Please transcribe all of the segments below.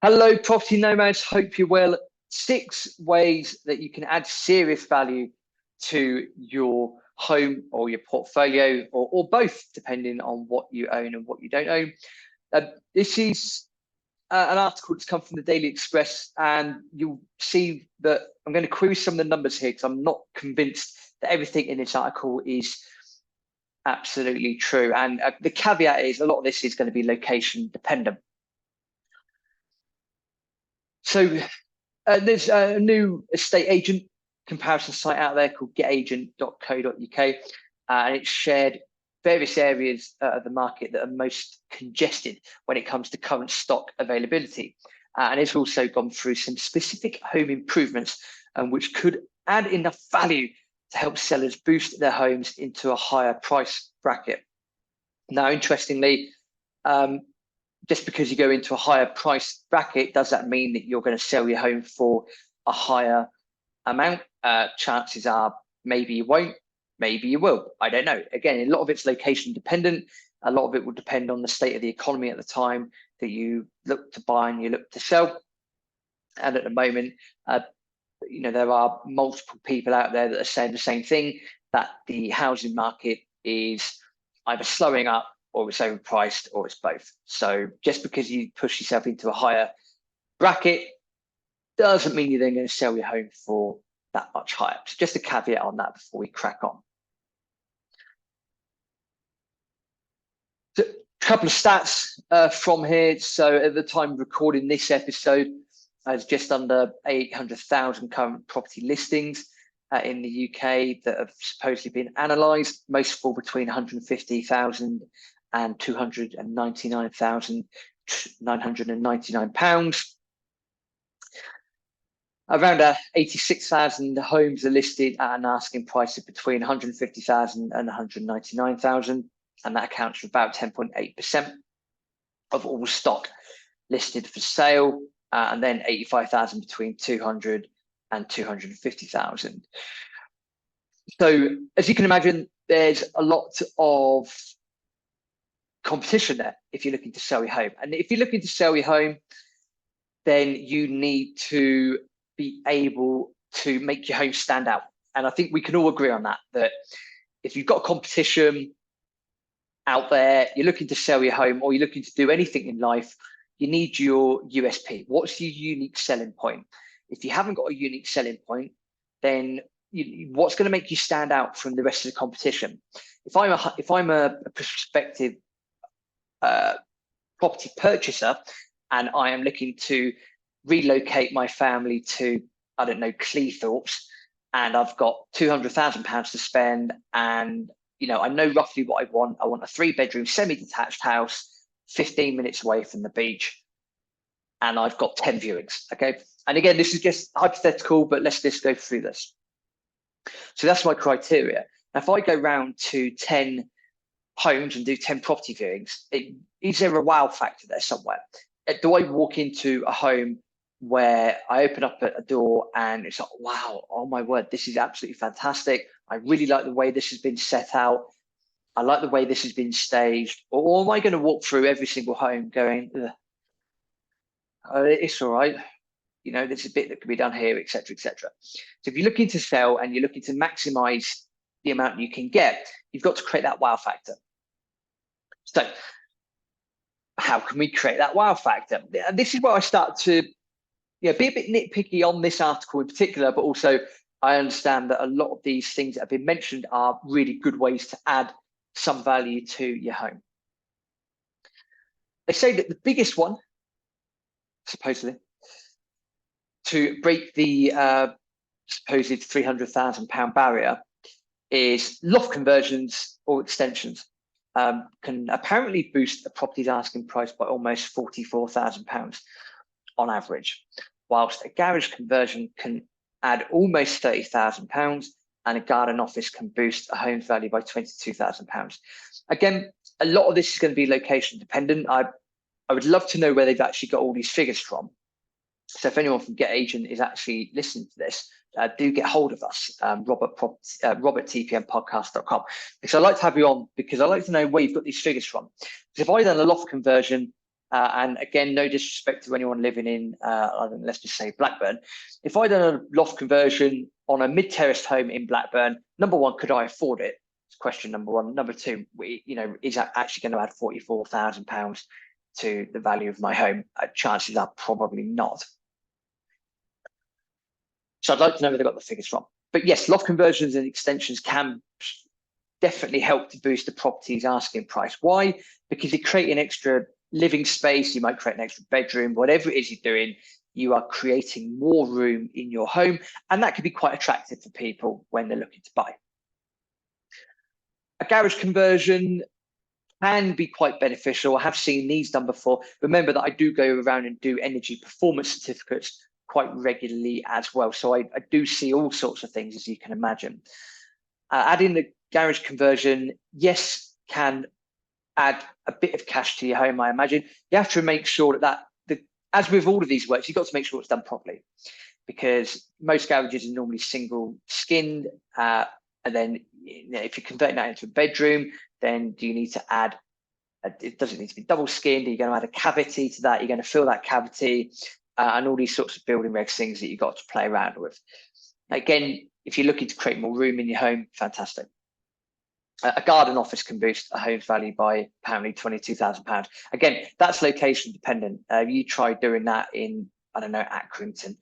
Hello, property nomads. Hope you're well. 6 ways that you can add serious value to your home or your portfolio, or both, depending on what you own and what you don't own. This is an article that's come from the Daily Express, and you'll see that I'm going to query some of the numbers here because I'm not convinced that everything in this article is absolutely true. And the caveat is a lot of this is going to be location dependent. So there's a new estate agent comparison site out there called getagent.co.uk, and it's shared various areas of the market that are most congested when it comes to current stock availability. And it's also gone through some specific home improvements, which could add enough value to help sellers boost their homes into a higher price bracket. Now, interestingly, just because you go into a higher price bracket, does that mean that you're going to sell your home for a higher amount? Chances are maybe you won't, maybe you will. I don't know. Again, a lot of it's location dependent. A lot of it will depend on the state of the economy at the time that you look to buy and you look to sell. And at the moment, there are multiple people out there that are saying the same thing, that the housing market is either slowing up or it's overpriced, or it's both. So just because you push yourself into a higher bracket doesn't mean you're then going to sell your home for that much higher. So just a caveat on that before we crack on. So a couple of stats from here. So at the time of recording this episode, there's just under 800,000 current property listings in the UK that have supposedly been analysed. Most fall between 150,000 and £299,999. Around 86,000 homes are listed at an asking price of between 150,000 and 199,000, and that accounts for about 10.8% of all stock listed for sale, and then 85,000 between 200 and 250,000. So as you can imagine, there's a lot of competition there if you're looking to sell your home. And if you're looking to sell your home, then you need to be able to make your home stand out. And I think we can all agree on that if you've got competition out there, you're looking to sell your home, or you're looking to do anything in life, you need your USP. What's your unique selling point? If you haven't got a unique selling point, then what's going to make you stand out from the rest of the competition? If I'm a prospective property purchaser and I am looking to relocate my family to, I don't know, Cleethorpes, and I've got £200,000 to spend, and I know roughly what I want. I want a 3-bedroom semi-detached house 15 minutes away from the beach, and I've got 10 viewings. Okay, and again, this is just hypothetical, but let's just go through this. So that's my criteria. Now, if I go round to 10 homes and do 10 property viewings, is there a wow factor there somewhere? Do I walk into a home where I open up a door and it's like, wow, oh my word, this is absolutely fantastic. I really like the way this has been set out. I like the way this has been staged. Or am I going to walk through every single home going, it's all right, there's a bit that can be done here, etc., etc. So if you're looking to sell and you're looking to maximize the amount you can get, you've got to create that wow factor. So how can we create that wow factor? This is where I start to be a bit nitpicky on this article in particular, but also I understand that a lot of these things that have been mentioned are really good ways to add some value to your home. They say that the biggest one, supposedly, to break the supposed £300,000 barrier is loft conversions or extensions. Can apparently boost a property's asking price by almost £44,000 on average, whilst a garage conversion can add almost £30,000, and a garden office can boost a home's value by £22,000. Again, a lot of this is going to be location dependent. I would love to know where they've actually got all these figures from. So if anyone from Get Agent is actually listening to this, do get hold of us, robert@tpmpodcast.com, because I'd like to have you on, because I'd like to know where you've got these figures from. Because if I done a loft conversion And again, no disrespect to anyone living in, let's just say Blackburn. If I'd done a loft conversion on a mid-terraced home in Blackburn, number one, could I afford it? It's question number one. Number two, is that actually going to add £44,000 to the value of my home? Chances are probably not. So I'd like to know where they got the figures from. But yes, loft conversions and extensions can definitely help to boost the property's asking price. Why? Because you create an extra living space, you might create an extra bedroom, whatever it is you're doing, you are creating more room in your home, and that can be quite attractive for people when they're looking to buy. A garage conversion can be quite beneficial. I have seen these done before. Remember that I do go around and do energy performance certificates quite regularly as well. So I do see all sorts of things, as you can imagine. Adding the garage conversion, yes, can add a bit of cash to your home, I imagine. You have to make sure that as with all of these works, you've got to make sure it's done properly, because most garages are normally single skinned. And then if you're converting that into a bedroom, then do you need to add, it doesn't need to be double skinned. You're going to add a cavity to that. You're going to fill that cavity and all these sorts of building regs things that you've got to play around with. Again, if you're looking to create more room in your home, fantastic. A garden office can boost a home's value by apparently £22,000. Again, that's location dependent. You try doing that in, I don't know, Accrington.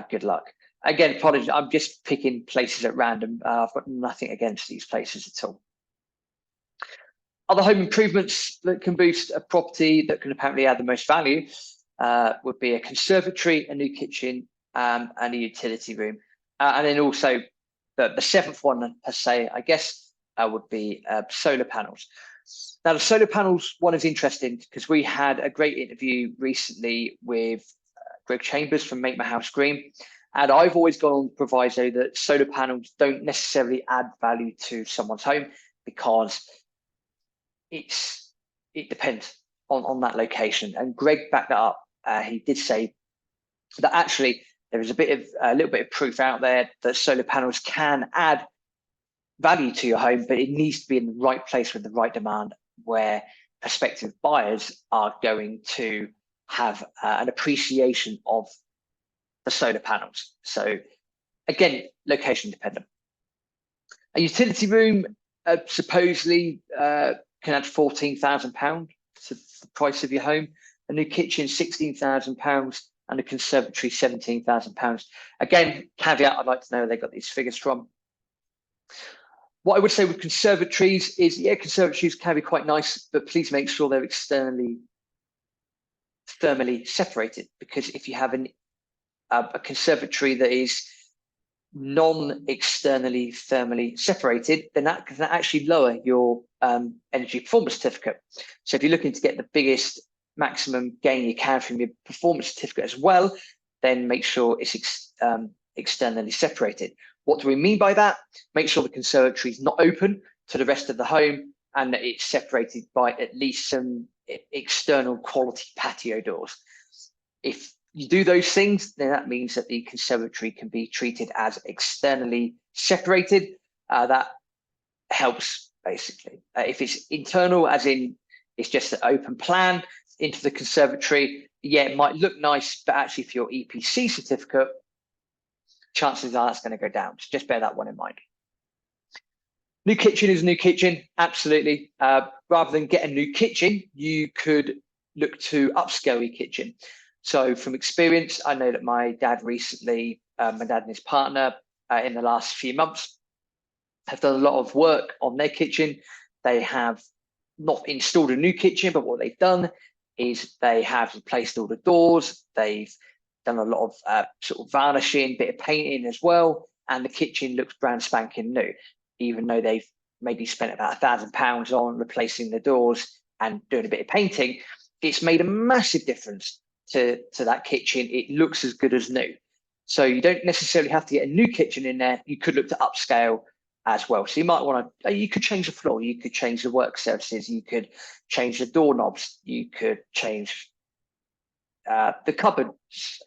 Good luck. Again, apologies, I'm just picking places at random. I've got nothing against these places at all. Other home improvements that can boost a property that can apparently add the most value would be a conservatory, a new kitchen, and a utility room. And then also the seventh one, per se, I guess, would be solar panels. Now, the solar panels one is interesting because we had a great interview recently with Greg Chambers from Make My House Green. And I've always gone on the proviso that solar panels don't necessarily add value to someone's home, because it depends on that location. And Greg backed that up. He did say that actually there is a little bit of proof out there that solar panels can add value to your home, but it needs to be in the right place with the right demand, where prospective buyers are going to have an appreciation of the solar panels. So again, location dependent. A utility room supposedly can add £14,000 to the price of your home. A new kitchen, £16,000, and a conservatory, £17,000. Again, caveat, I'd like to know where they got these figures from. What I would say with conservatories is, yeah, conservatories can be quite nice, but please make sure they're externally thermally separated, because if you have a conservatory that is non-externally thermally separated, then that can actually lower your energy performance certificate. So if you're looking to get the biggest maximum gain you can from your performance certificate as well, then make sure it's externally separated. What do we mean by that? Make sure the conservatory is not open to the rest of the home, and that it's separated by at least some external quality patio doors. If you do those things, then that means that the conservatory can be treated as externally separated. That helps, basically. If it's internal, as in it's just an open plan into the conservatory, yeah, it might look nice, but actually for your EPC certificate, chances are that's going to go down. So just bear that one in mind. New kitchen is a new kitchen, absolutely. Rather than get a new kitchen, you could look to upscale your kitchen. So from experience, I know that my dad recently, my dad and his partner, in the last few months, have done a lot of work on their kitchen. They have not installed a new kitchen, but what they've done is they have replaced all the doors. They've done a lot of sort of varnishing, bit of painting as well, and the kitchen looks brand spanking new, even though they've maybe spent about £1,000 on replacing the doors and doing a bit of painting. It's made a massive difference to that kitchen. It looks as good as new. So you don't necessarily have to get a new kitchen in there. You could look to upscale as well. So you might want to, you could change the floor, you could change the work surfaces, you could change the doorknobs, you could change the cupboards,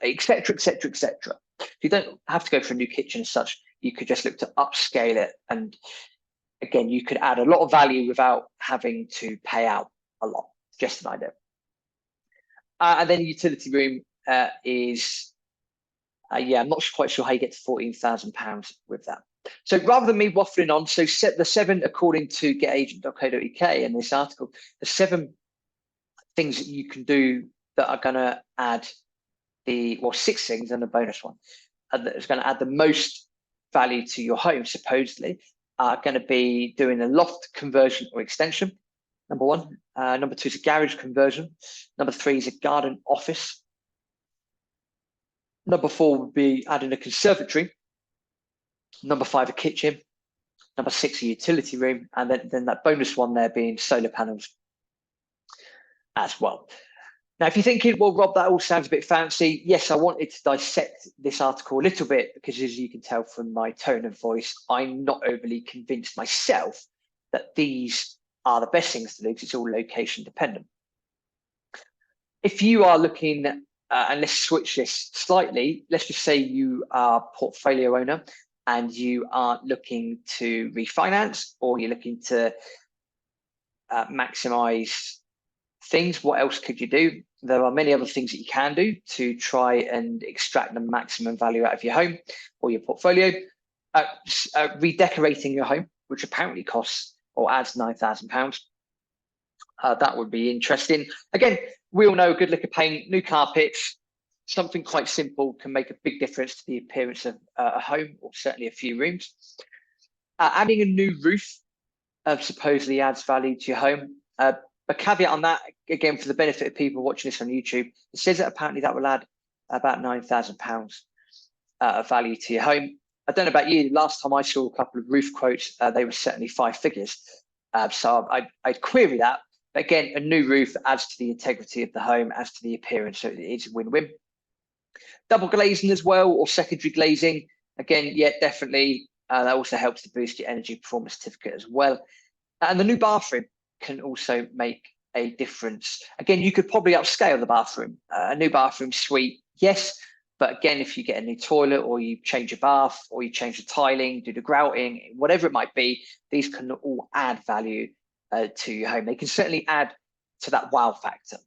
etc., etc., etc. You don't have to go for a new kitchen as such. You could just look to upscale it, and again, you could add a lot of value without having to pay out a lot. Just an idea. And then utility room is, yeah, I'm not quite sure how you get to £14,000 with that. So rather than me waffling on, so set the 7, according to getagent.co.uk in this article, the 7 things that you can do that are going to add the, well, 6 things and a bonus one, that is going to add the most value to your home, supposedly, are going to be doing a loft conversion or extension, number 1. Number 2 is a garage conversion. Number 3 is a garden office. Number 4 would be adding a conservatory. Number 5, a kitchen. Number 6, a utility room. And then that bonus one there being solar panels as well. Now, if you're thinking, well, Rob, that all sounds a bit fancy. Yes, I wanted to dissect this article a little bit because, as you can tell from my tone of voice, I'm not overly convinced myself that these are the best things to do because it's all location dependent. If you are looking, and let's switch this slightly, let's just say you are a portfolio owner and you are looking to refinance, or you're looking to maximize things. What else could you do? There are many other things that you can do to try and extract the maximum value out of your home or your portfolio. Redecorating your home, which apparently costs or adds £9,000. That would be interesting. Again, we all know a good lick of paint, new carpets, something quite simple can make a big difference to the appearance of a home, or certainly a few rooms. Adding a new roof supposedly adds value to your home. A caveat on that, again, for the benefit of people watching this on YouTube, it says that apparently that will add about £9,000 of value to your home. I don't know about you, last time I saw a couple of roof quotes, they were certainly 5 figures. So I'd query that. But again, a new roof adds to the integrity of the home, adds to the appearance, so it's a win-win. Double glazing as well, or secondary glazing. Again, yeah, definitely. That also helps to boost your energy performance certificate as well. And the new bathroom can also make a difference. Again, you could probably upscale the bathroom. A new bathroom suite, yes, but again, if you get a new toilet, or you change your bath, or you change the tiling, do the grouting, whatever it might be, these can all add value to your home. They can certainly add to that wow factor,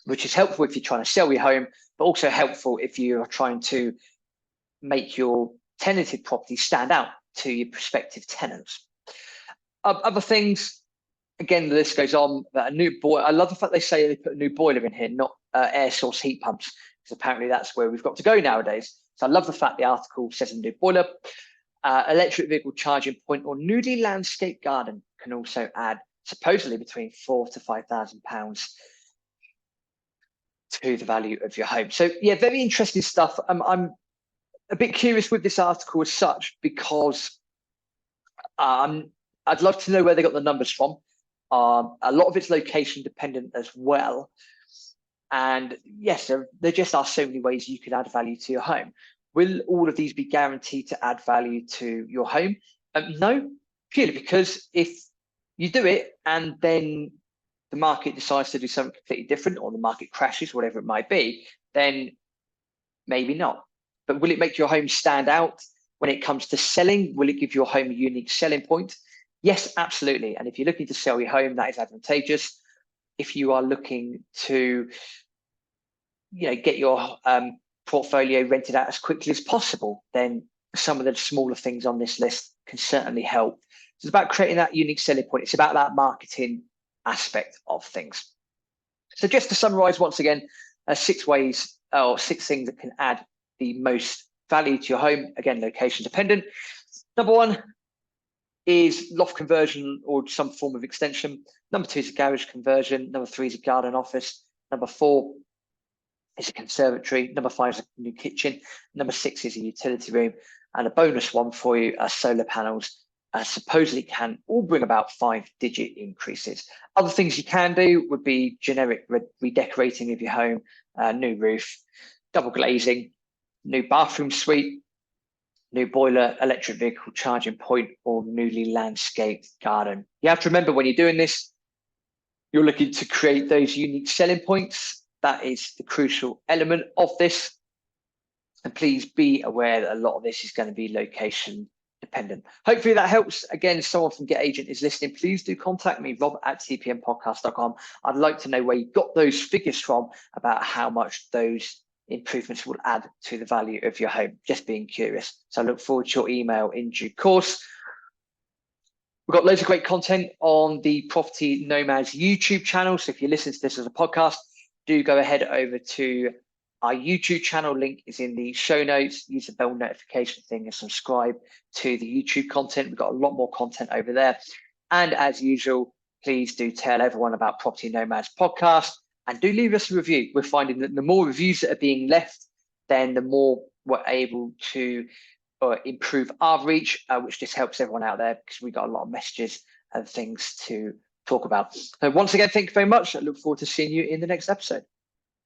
which is helpful if you're trying to sell your home, but also helpful if you are trying to make your tenanted property stand out to your prospective tenants. Other things, again, the list goes on. A new boiler. I love the fact they say they put a new boiler in here, not air source heat pumps, because apparently that's where we've got to go nowadays. So I love the fact the article says a new boiler. Electric vehicle charging point or newly landscaped garden can also add supposedly between £4,000 to £5,000 to the value of your home. So yeah, very interesting stuff. I'm a bit curious with this article as such, because I'd love to know where they got the numbers from. A lot of it's location dependent as well. And yes, there just are so many ways you could add value to your home. Will all of these be guaranteed to add value to your home? No, purely because if you do it and then the market decides to do something completely different, or the market crashes, whatever it might be, then maybe not. But will it make your home stand out when it comes to selling? Will it give your home a unique selling point? Yes, absolutely. And if you're looking to sell your home, that is advantageous. If you are looking to, get your portfolio rented out as quickly as possible, then some of the smaller things on this list can certainly help. It's about creating that unique selling point. It's about that marketing aspect of things. So just to summarize once again, 6 ways or 6 things that can add the most value to your home. Again, location dependent. Number 1 is loft conversion or some form of extension. Number 2 is a garage conversion. Number 3 is a garden office. Number 4 is a conservatory. Number 5 is a new kitchen. Number 6 is a utility room. And a bonus one for you are solar panels. Supposedly can all bring about 5-digit increases. Other things you can do would be generic redecorating of your home, new roof, double glazing, new bathroom suite, new boiler, electric vehicle charging point, or newly landscaped garden. You have to remember, when you're doing this, you're looking to create those unique selling points. That is the crucial element of this. And please be aware that a lot of this is going to be location dependent. Hopefully that helps. Again, if someone from Get Agent is listening, please do contact me, rob@tpmpodcast.com. I'd like to know where you got those figures from about how much those improvements will add to the value of your home. Just being curious. So I look forward to your email in due course. We've got loads of great content on the Property Nomads YouTube channel. So if you listen to this as a podcast, do go ahead over to our YouTube channel. Link is in the show notes. Use the bell notification thing and subscribe to the YouTube content. We've got a lot more content over there. And as usual, please do tell everyone about Property Nomads podcast and do leave us a review. We're finding that the more reviews that are being left, then the more we're able to improve our reach, which just helps everyone out there because we got a lot of messages and things to talk about. So once again, thank you very much. I look forward to seeing you in the next episode.